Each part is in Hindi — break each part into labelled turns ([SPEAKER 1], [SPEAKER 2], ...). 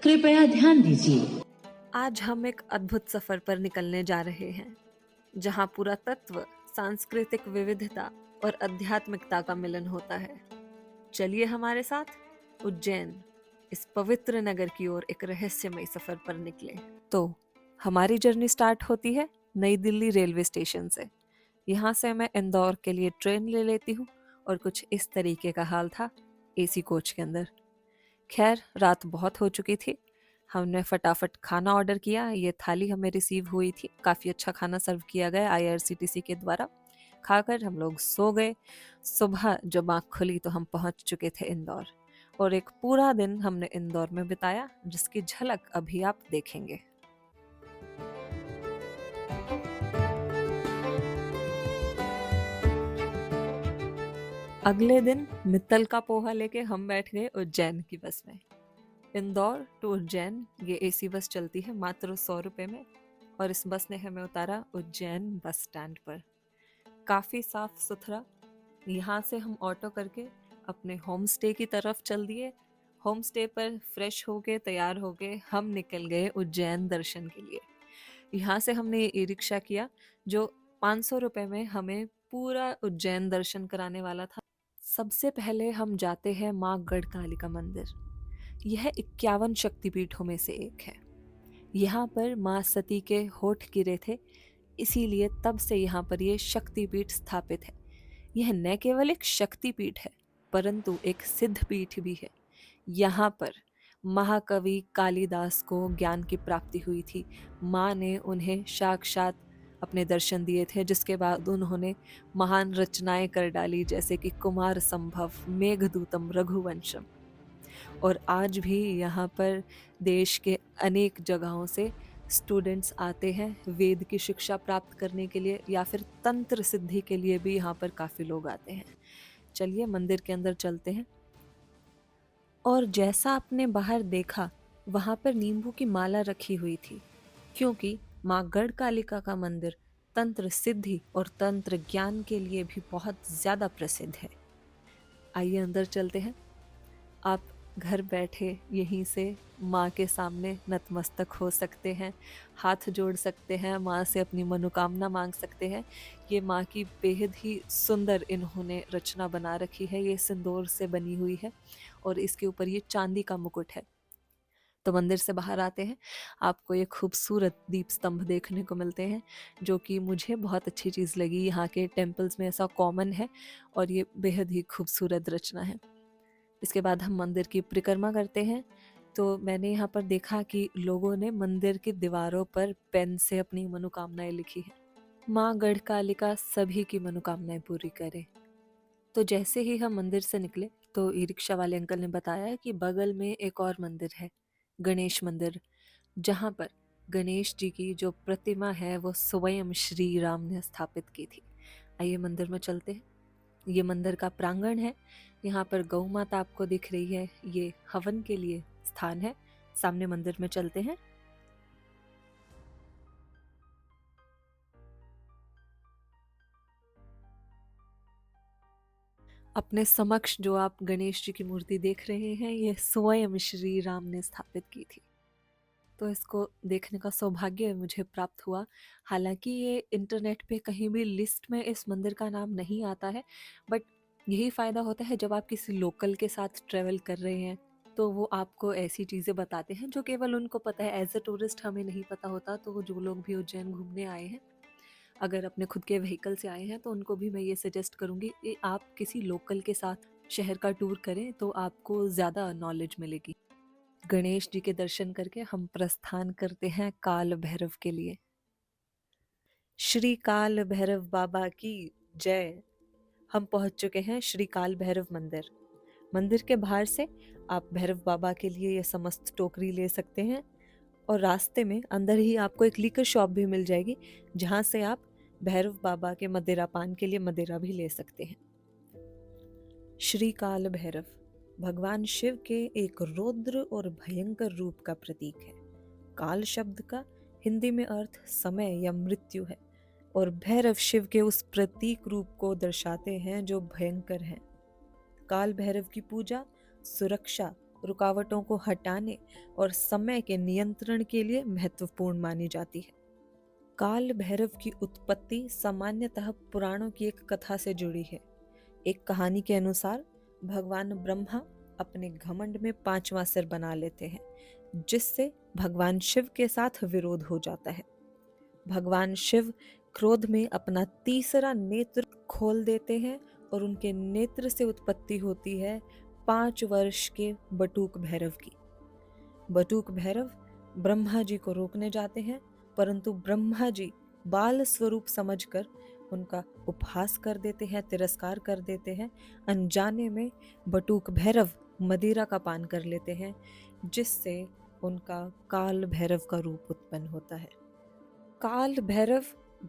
[SPEAKER 1] कृपया ध्यान दीजिए।
[SPEAKER 2] आज हम एक अद्भुत सफर पर निकलने जा रहे हैं, जहां पुरातत्व, सांस्कृतिक विविधता और आध्यात्मिकता का मिलन होता है। चलिए हमारे साथ उज्जैन, इस पवित्र नगर की ओर एक रहस्यमय सफर पर निकले। तो हमारी जर्नी स्टार्ट होती है नई दिल्ली रेलवे स्टेशन से। यहाँ से मैं इंदौर के लिए ट्रेन ले लेती हूँ और कुछ इस तरीके का हाल था एसी कोच के अंदर। खैर, रात बहुत हो चुकी थी। हमने फटाफट खाना ऑर्डर किया। ये थाली हमें रिसीव हुई थी। काफ़ी अच्छा खाना सर्व किया गया आईआरसीटीसी के द्वारा। खाकर हम लोग सो गए। सुबह जब आँख खुली तो हम पहुंच चुके थे इंदौर, और एक पूरा दिन हमने इंदौर में बिताया, जिसकी झलक अभी आप देखेंगे। अगले दिन मित्तल का पोहा लेके हम बैठ गए उज्जैन की बस में। इंदौर टू उज्जैन ये एसी बस चलती है मात्र 100 रुपये में, और इस बस ने हमें उतारा उज्जैन बस स्टैंड पर। काफ़ी साफ सुथरा। यहाँ से हम ऑटो करके अपने होम स्टे की तरफ चल दिए। होम स्टे पर फ्रेश होके तैयार होके हम निकल गए उज्जैन दर्शन के लिए। यहाँ से हमने ये ई रिक्शा किया जो 500 रुपये में हमें पूरा उज्जैन दर्शन कराने वाला था। सबसे पहले हम जाते हैं माँ गढ़कालिका मंदिर। यह 51 शक्तिपीठों में से एक है। यहाँ पर माँ सती के होठ गिरे थे, इसीलिए तब से यहाँ पर ये शक्तिपीठ स्थापित है। यह न केवल एक शक्तिपीठ है, परंतु एक सिद्ध पीठ भी है। यहाँ पर महाकवि कालिदास को ज्ञान की प्राप्ति हुई थी। माँ ने उन्हें साक्षात अपने दर्शन दिए थे, जिसके बाद उन्होंने महान रचनाएं कर डाली, जैसे कि कुमार संभव, मेघदूतम, रघुवंशम। और आज भी यहाँ पर देश के अनेक जगहों से स्टूडेंट्स आते हैं वेद की शिक्षा प्राप्त करने के लिए, या फिर तंत्र सिद्धि के लिए भी यहाँ पर काफ़ी लोग आते हैं। चलिए मंदिर के अंदर चलते हैं। और जैसा आपने बाहर देखा, वहाँ पर नींबू की माला रखी हुई थी, क्योंकि माँ गढ़कालिका का मंदिर तंत्र सिद्धि और तंत्र ज्ञान के लिए भी बहुत ज़्यादा प्रसिद्ध है। आइए अंदर चलते हैं। आप घर बैठे यहीं से माँ के सामने नतमस्तक हो सकते हैं, हाथ जोड़ सकते हैं, माँ से अपनी मनोकामना मांग सकते हैं। ये माँ की बेहद ही सुंदर इन्होंने रचना बना रखी है। ये सिंदूर से बनी हुई है और इसके ऊपर ये चांदी का मुकुट है। तो मंदिर से बाहर आते हैं, आपको ये खूबसूरत दीप स्तंभ देखने को मिलते हैं, जो कि मुझे बहुत अच्छी चीज़ लगी। यहाँ के टेम्पल्स में ऐसा कॉमन है और ये बेहद ही खूबसूरत रचना है। इसके बाद हम मंदिर की परिक्रमा करते हैं। तो मैंने यहाँ पर देखा कि लोगों ने मंदिर की दीवारों पर पेन से अपनी मनोकामनाएं लिखी है। माँ गढ़कालिका सभी की मनोकामनाएं पूरी करे। तो जैसे ही हम मंदिर से निकले तो ई रिक्शा वाले अंकल ने बताया कि बगल में एक और मंदिर है, गणेश मंदिर, जहाँ पर गणेश जी की जो प्रतिमा है वो स्वयं श्री राम ने स्थापित की थी। आइए मंदिर में चलते हैं। ये मंदिर का प्रांगण है। यहाँ पर गौ माता आपको दिख रही है। ये हवन के लिए स्थान है। सामने मंदिर में चलते हैं। अपने समक्ष जो आप गणेश जी की मूर्ति देख रहे हैं, ये स्वयं श्री राम ने स्थापित की थी। तो इसको देखने का सौभाग्य मुझे प्राप्त हुआ। हालांकि ये इंटरनेट पे कहीं भी लिस्ट में इस मंदिर का नाम नहीं आता है, बट यही फ़ायदा होता है जब आप किसी लोकल के साथ ट्रैवल कर रहे हैं, तो वो आपको ऐसी चीज़ें बताते हैं जो केवल उनको पता है। एज अ टूरिस्ट हमें नहीं पता होता। तो जो लोग भी उज्जैन घूमने आए हैं, अगर अपने खुद के व्हीकल से आए हैं, तो उनको भी मैं ये सजेस्ट करूँगी कि आप किसी लोकल के साथ शहर का टूर करें, तो आपको ज़्यादा नॉलेज मिलेगी। गणेश जी के दर्शन करके हम प्रस्थान करते हैं काल भैरव के लिए। श्री काल भैरव बाबा की जय। हम पहुंच चुके हैं श्री काल भैरव मंदिर। मंदिर के बाहर से आप भैरव बाबा के लिए ये समस्त टोकरी ले सकते हैं, और रास्ते में अंदर ही आपको एक लीकर शॉप भी मिल जाएगी, जहां से आप भैरव बाबा के मदिरा पान के लिए मदिरा भी ले सकते हैं। श्री काल भैरव भगवान शिव के एक रौद्र और भयंकर रूप का प्रतीक है। काल शब्द का हिंदी में अर्थ समय या मृत्यु है, और भैरव शिव के उस प्रतीक रूप को दर्शाते हैं जो भयंकर हैं। काल भैरव की पूजा सुरक्षा रुकावटों को हटाने और समय के नियंत्रण के लिए महत्वपूर्ण मानी जाती है। काल भैरव की उत्पत्ति सामान्यतः पुराणों की एक कथा से जुड़ी है। एक कहानी के अनुसार भगवान ब्रह्मा अपने घमंड में पांचवा सिर बना लेते हैं, जिससे भगवान शिव के साथ विरोध हो जाता है। भगवान शिव क्रोध में अपना तीसरा नेत्र खोल देते हैं और उनके नेत्र से उत्पत्ति होती है 5 वर्ष के बटुक भैरव की। बटुक भैरव ब्रह्मा जी को रोकने जाते हैं, परंतु ब्रह्मा जी बाल स्वरूप समझकर उनका उपहास कर देते हैं, तिरस्कार कर देते हैं। अनजाने में बटुक भैरव मदिरा का पान कर लेते हैं, जिससे उनका काल भैरव का रूप उत्पन्न होता है। काल भैरव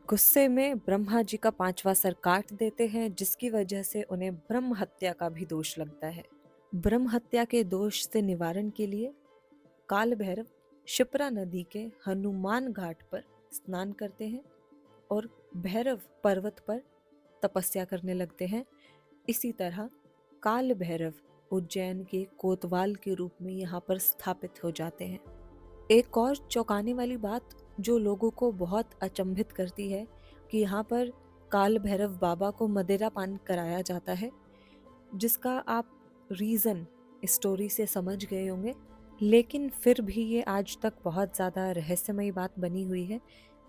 [SPEAKER 2] गुस्से में ब्रह्मा जी का 5वां सर काट देते हैं, जिसकी वजह से उन्हें ब्रह्म हत्या का भी दोष लगता है। ब्रह्म हत्या के दोष से निवारण के लिए काल भैरव शिप्रा नदी के हनुमान घाट पर स्नान करते हैं और भैरव पर्वत पर तपस्या करने लगते हैं। इसी तरह काल भैरव उज्जैन के कोतवाल के रूप में यहाँ पर स्थापित हो जाते हैं। एक और चौंकाने वाली बात जो लोगों को बहुत अचंभित करती है कि यहाँ पर काल भैरव बाबा को मदिरा पान कराया जाता है, जिसका आप रीज़न स्टोरी से समझ गए होंगे, लेकिन फिर भी ये आज तक बहुत ज़्यादा रहस्यमयी बात बनी हुई है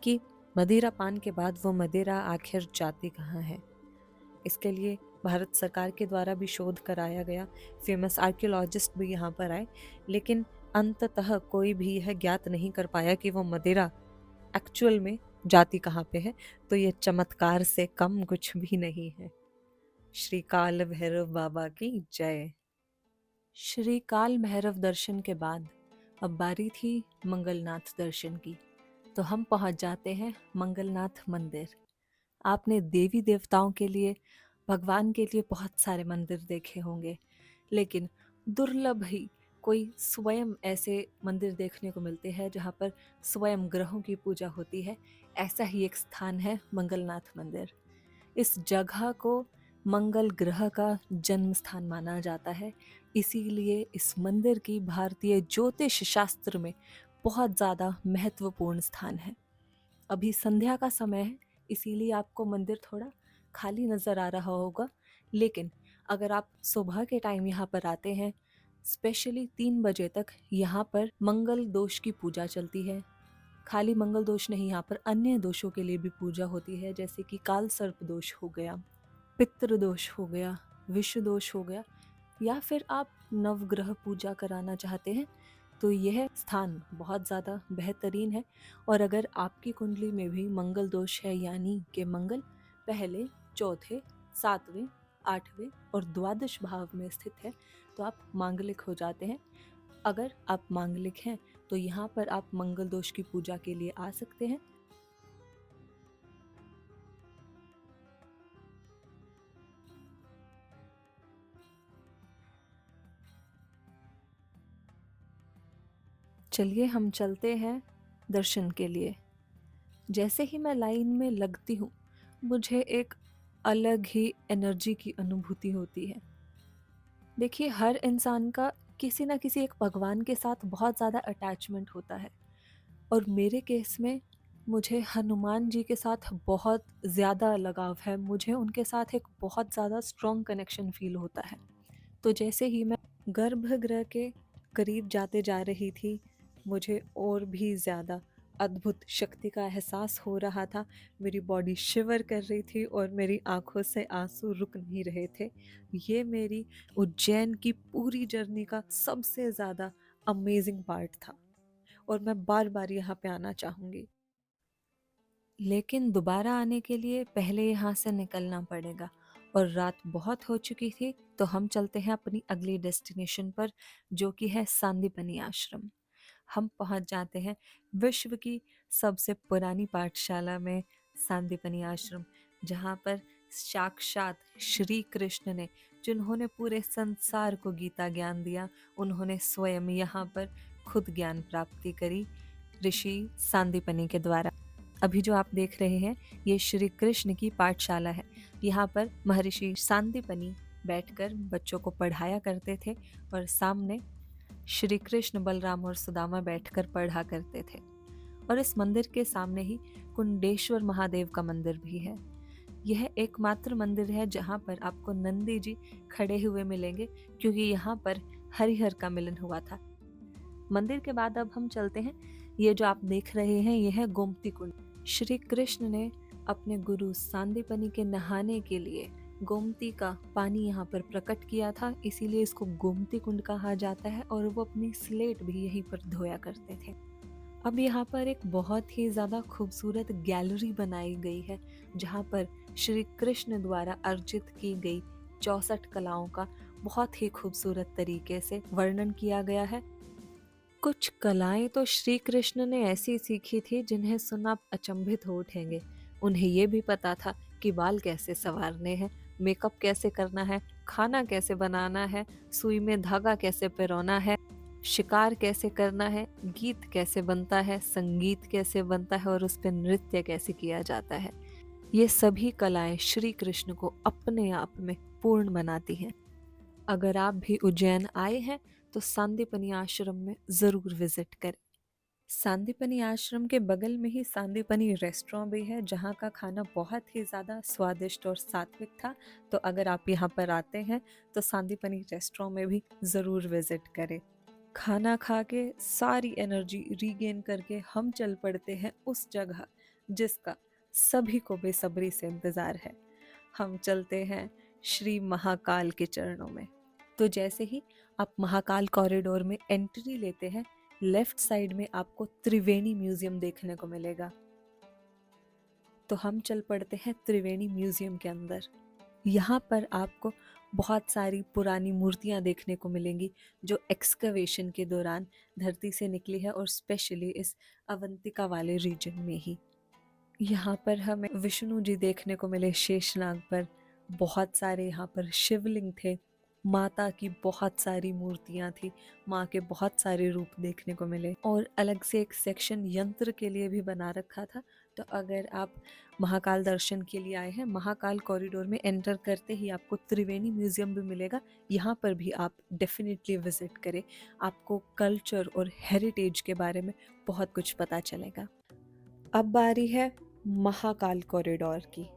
[SPEAKER 2] कि मदिरा पान के बाद वो मदिरा आखिर जाती कहाँ है। इसके लिए भारत सरकार के द्वारा भी शोध कराया गया, फेमस आर्कियोलॉजिस्ट भी यहाँ पर आए, लेकिन अंततः कोई भी यह ज्ञात नहीं कर पाया कि वो मदिरा एक्चुअल में जाती कहाँ पे है। तो ये चमत्कार से कम कुछ भी नहीं है। श्री काल भैरव बाबा की जय। श्री काल भैरव दर्शन के बाद अब बारी थी मंगलनाथ दर्शन की, तो हम पहुंच जाते हैं मंगलनाथ मंदिर। आपने देवी देवताओं के लिए, भगवान के लिए बहुत सारे मंदिर देखे होंगे, लेकिन दुर्लभ ही कोई स्वयं ऐसे मंदिर देखने को मिलते हैं जहाँ पर स्वयं ग्रहों की पूजा होती है। ऐसा ही एक स्थान है मंगलनाथ मंदिर। इस जगह को मंगल ग्रह का जन्म स्थान माना जाता है, इसीलिए इस मंदिर की भारतीय ज्योतिष शास्त्र में बहुत ज़्यादा महत्वपूर्ण स्थान है। अभी संध्या का समय है, इसीलिए आपको मंदिर थोड़ा खाली नज़र आ रहा होगा, लेकिन अगर आप सुबह के टाइम यहाँ पर आते हैं, स्पेशली 3 बजे तक यहाँ पर मंगल दोष की पूजा चलती है। खाली मंगल दोष नहीं, यहाँ पर अन्य दोषों के लिए भी पूजा होती है, जैसे कि काल सर्प दोष हो गया, पितृ दोष हो गया, विष दोष हो गया, या फिर आप नवग्रह पूजा कराना चाहते हैं तो यह स्थान बहुत ज़्यादा बेहतरीन है। और अगर आपकी कुंडली में भी मंगल दोष है, यानी कि मंगल पहले, चौथे, 7वें, 8वें और द्वादश भाव में स्थित है, तो आप मांगलिक हो जाते हैं। अगर आप मांगलिक हैं तो यहाँ पर आप मंगल दोष की पूजा के लिए आ सकते हैं। चलिए हम चलते हैं दर्शन के लिए। जैसे ही मैं लाइन में लगती हूँ, मुझे एक अलग ही एनर्जी की अनुभूति होती है। देखिए, हर इंसान का किसी ना किसी एक भगवान के साथ बहुत ज़्यादा अटैचमेंट होता है, और मेरे केस में मुझे हनुमान जी के साथ बहुत ज़्यादा लगाव है। मुझे उनके साथ एक बहुत ज़्यादा स्ट्रॉन्ग कनेक्शन फील होता है। तो जैसे ही मैं गर्भगृह के करीब जाते जा रही थी, मुझे और भी ज़्यादा अद्भुत शक्ति का एहसास हो रहा था। मेरी बॉडी शिवर कर रही थी और मेरी आंखों से आंसू रुक नहीं रहे थे। ये मेरी उज्जैन की पूरी जर्नी का सबसे ज़्यादा अमेजिंग पार्ट था, और मैं बार बार यहाँ पे आना चाहूँगी। लेकिन दोबारा आने के लिए पहले यहाँ से निकलना पड़ेगा, और रात बहुत हो चुकी थी, तो हम चलते हैं अपनी अगली डेस्टिनेशन पर, जो कि है सांदीपनी आश्रम। हम पहुंच जाते हैं विश्व की सबसे पुरानी पाठशाला में, सांदीपनी आश्रम, जहाँ पर साक्षात श्री कृष्ण ने, जिन्होंने पूरे संसार को गीता ज्ञान दिया, उन्होंने स्वयं यहाँ पर खुद ज्ञान प्राप्ति करी ऋषि सांदीपनी के द्वारा। अभी जो आप देख रहे हैं, ये श्री कृष्ण की पाठशाला है। यहाँ पर महर्षि सांदीपनी बैठकर बच्चों को पढ़ाया करते थे, और सामने श्री कृष्ण, बलराम और सुदामा बैठकर पढ़ा करते थे। और इस मंदिर के सामने ही कुंडेश्वर महादेव का मंदिर भी है। यह एकमात्र मंदिर है जहाँ पर आपको नंदी जी खड़े हुए मिलेंगे, क्योंकि यहाँ पर हरिहर का मिलन हुआ था। मंदिर के बाद अब हम चलते हैं, ये जो आप देख रहे हैं ये है गोमती कुंड। श्री कृष्ण ने अपने गुरु सांदीपनि के नहाने के लिए गोमती का पानी यहाँ पर प्रकट किया था, इसीलिए इसको गोमती कुंड कहा जाता है। और वो अपनी स्लेट भी यहीं पर धोया करते थे। अब यहाँ पर एक बहुत ही ज़्यादा खूबसूरत गैलरी बनाई गई है, जहाँ पर श्री कृष्ण द्वारा अर्जित की गई 64 कलाओं का बहुत ही खूबसूरत तरीके से वर्णन किया गया है। कुछ कलाएं तो श्री कृष्ण ने ऐसी सीखी थी जिन्हें सुन आप अचंभित हो उठेंगे। उन्हें ये भी पता था कि बाल कैसे संवारने हैं, मेकअप कैसे करना है, खाना कैसे बनाना है, सुई में धागा कैसे पिरोना है, शिकार कैसे करना है, गीत कैसे बनता है, संगीत कैसे बनता है और उस पर नृत्य कैसे किया जाता है। ये सभी कलाएं श्री कृष्ण को अपने आप में पूर्ण बनाती हैं। अगर आप भी उज्जैन आए हैं तो सांदीपनि आश्रम में ज़रूर विजिट करें। सांदीपनि आश्रम के बगल में ही सांदीपनि रेस्टोरेंट भी है, जहाँ का खाना बहुत ही ज़्यादा स्वादिष्ट और सात्विक था। तो अगर आप यहाँ पर आते हैं तो सांदीपनि रेस्टोरेंट में भी ज़रूर विजिट करें। खाना खा के सारी एनर्जी रीगेन करके हम चल पड़ते हैं उस जगह जिसका सभी को बेसब्री से इंतज़ार है। हम चलते हैं श्री महाकाल के चरणों में। तो जैसे ही आप महाकाल कॉरिडोर में एंट्री लेते हैं, लेफ्ट साइड में आपको त्रिवेणी म्यूजियम देखने को मिलेगा। तो हम चल पड़ते हैं त्रिवेणी म्यूजियम के अंदर। यहाँ पर आपको बहुत सारी पुरानी मूर्तियाँ देखने को मिलेंगी जो एक्सकवेशन के दौरान धरती से निकली है, और स्पेशली इस अवंतिका वाले रीजन में ही। यहाँ पर हमें विष्णु जी देखने को मिले शेषनाग पर। बहुत सारे यहाँ पर शिवलिंग थे, माता की बहुत सारी मूर्तियाँ थी, माँ के बहुत सारे रूप देखने को मिले। और अलग से एक सेक्शन यंत्र के लिए भी बना रखा था। तो अगर आप महाकाल दर्शन के लिए आए हैं, महाकाल कॉरिडोर में एंटर करते ही आपको त्रिवेणी म्यूजियम भी मिलेगा। यहाँ पर भी आप डेफिनेटली विजिट करें, आपको कल्चर और हेरिटेज के बारे में बहुत कुछ पता चलेगा। अब बारी है महाकाल कॉरिडोर की।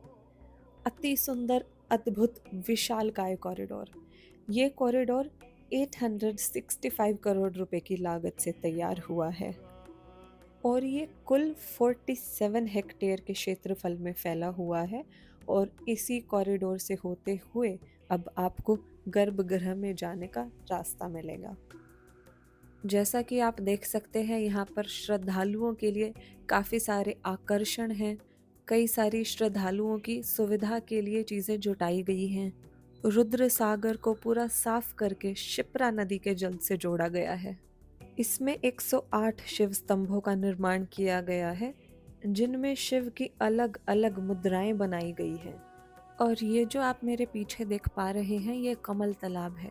[SPEAKER 2] अति सुंदर, अद्भुत, विशालकाय कॉरिडोर। ये कॉरिडोर 865 करोड़ रुपए की लागत से तैयार हुआ है और ये कुल 47 हेक्टेयर के क्षेत्रफल में फैला हुआ है। और इसी कॉरिडोर से होते हुए अब आपको गर्भगृह में जाने का रास्ता मिलेगा। जैसा कि आप देख सकते हैं, यहाँ पर श्रद्धालुओं के लिए काफ़ी सारे आकर्षण हैं। कई सारी श्रद्धालुओं की सुविधा के लिए चीज़ें जुटाई गई हैं। रुद्र सागर को पूरा साफ करके शिप्रा नदी के जल से जोड़ा गया है। इसमें 108 शिव स्तंभों का निर्माण किया गया है, जिनमें शिव की अलग अलग मुद्राएं बनाई गई हैं। और ये जो आप मेरे पीछे देख पा रहे हैं, ये कमल तालाब है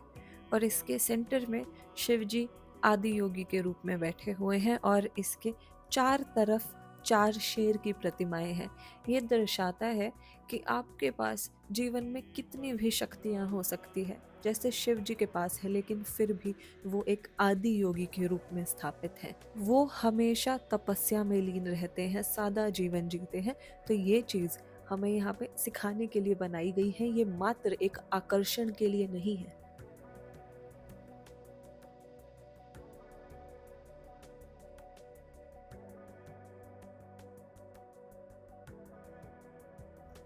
[SPEAKER 2] और इसके सेंटर में शिव जी आदि योगी के रूप में बैठे हुए हैं और इसके चार तरफ 4 शेर की प्रतिमाएं हैं। ये दर्शाता है कि आपके पास जीवन में कितनी भी शक्तियां हो सकती है, जैसे शिव जी के पास है, लेकिन फिर भी वो एक आदि योगी के रूप में स्थापित है। वो हमेशा तपस्या में लीन रहते हैं, सादा जीवन जीते हैं। तो ये चीज़ हमें यहाँ पे सिखाने के लिए बनाई गई है, ये मात्र एक आकर्षण के लिए नहीं है।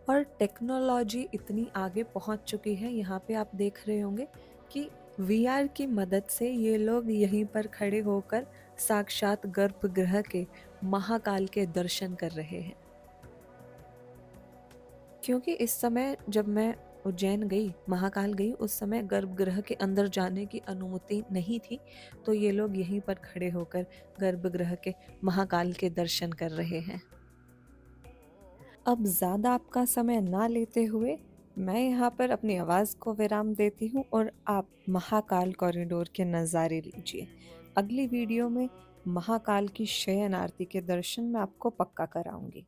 [SPEAKER 2] और टेक्नोलॉजी इतनी आगे पहुंच चुकी है, यहाँ पे आप देख रहे होंगे कि वीआर की मदद से ये लोग यहीं पर खड़े होकर साक्षात गर्भगृह के महाकाल के दर्शन कर रहे हैं। क्योंकि इस समय जब मैं उज्जैन गई, महाकाल गई, उस समय गर्भगृह के अंदर जाने की अनुमति नहीं थी, तो ये लोग यहीं पर खड़े होकर गर्भगृह के महाकाल के दर्शन कर रहे हैं। अब ज़्यादा आपका समय ना लेते हुए मैं यहाँ पर अपनी आवाज़ को विराम देती हूँ और आप महाकाल कॉरिडोर के नज़ारे लीजिए। अगली वीडियो में महाकाल की शयन आरती के दर्शन मैं आपको पक्का कराऊंगी।